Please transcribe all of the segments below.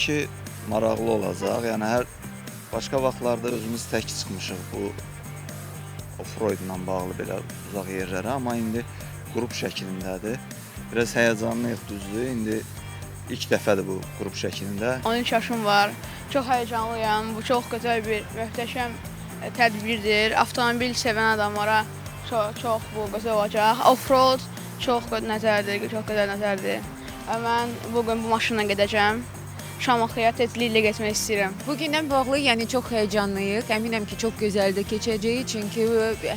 ki, maraqlı olacaq. Yəni başqa vaxtlarda özümüz tək çıxmışıq bu off-roadla bağlı belə uzaq yerlərə, amma indi qrup şəklindədir. Biraz həyəcanlıyıq, düzdür. İndi ilk dəfədir bu qrup şəklində. 13 yaşım var. Çox həyəcanlıyam. Bu çox gözəl bir, möhtəşəm tədbirdir. Avtomobil sevən adamlara çox bu gözəl olacaq. Off-road çox nəzərdir, çox gözəl nəzərdir. Mən bugün bu maşınla gedəcəm. Şamaxıya tezliklə getmək istəyirəm. Bugündən bağlı yəni çox həyəcanlıyıq. Əminəm ki, çox gözəl də keçəcək. Çünki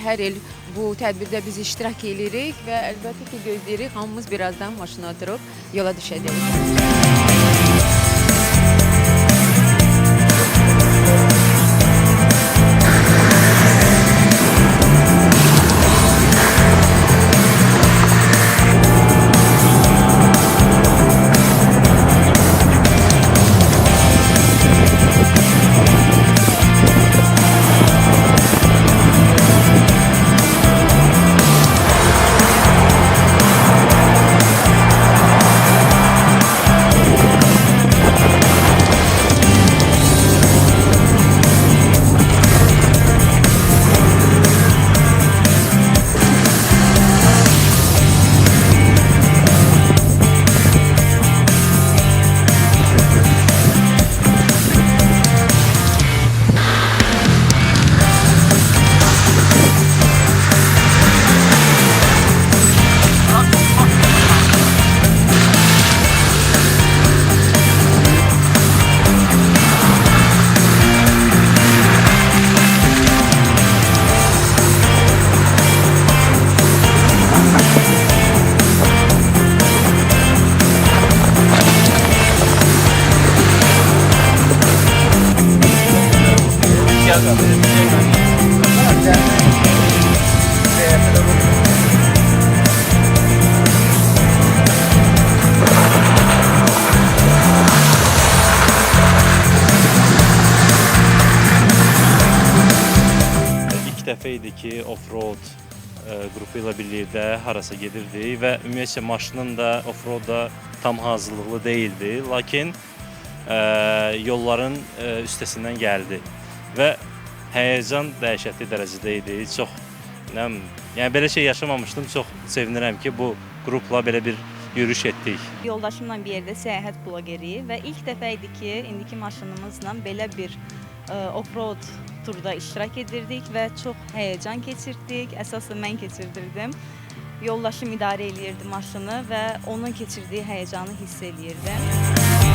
hər il bu tədbirdə biz iştirak edirik və əlbəttə ki, gözləyirik. Hamımız birazdan maşına oturub yola düşəcəyik. İlk dəfə idi ki, off-road qrupu ilə birlikdə harasa gedirdik və ümumiyyətlə maşının da off-roadda tam hazırlıqlı değildi. Lakin yolların üstəsindən gəldi və həyəcan dəhşətli dərəcədə idi. Çox, yəni belə şey yaşamamışdım. Çox sevinirəm ki, bu qrupla belə bir yürüyüş etdik. Yoldaşımla bir yerdə səyahət bloqeri və ilk dəfə idi ki, indiki maşınımızla belə bir off-road turda iştirak edirdik və çox həyəcan keçirdik. Əsasən mən keçirdirdim. Yoldaşım idarə eləyirdi maşını və onun keçirdiyi həyəcanı hiss eləyirdim.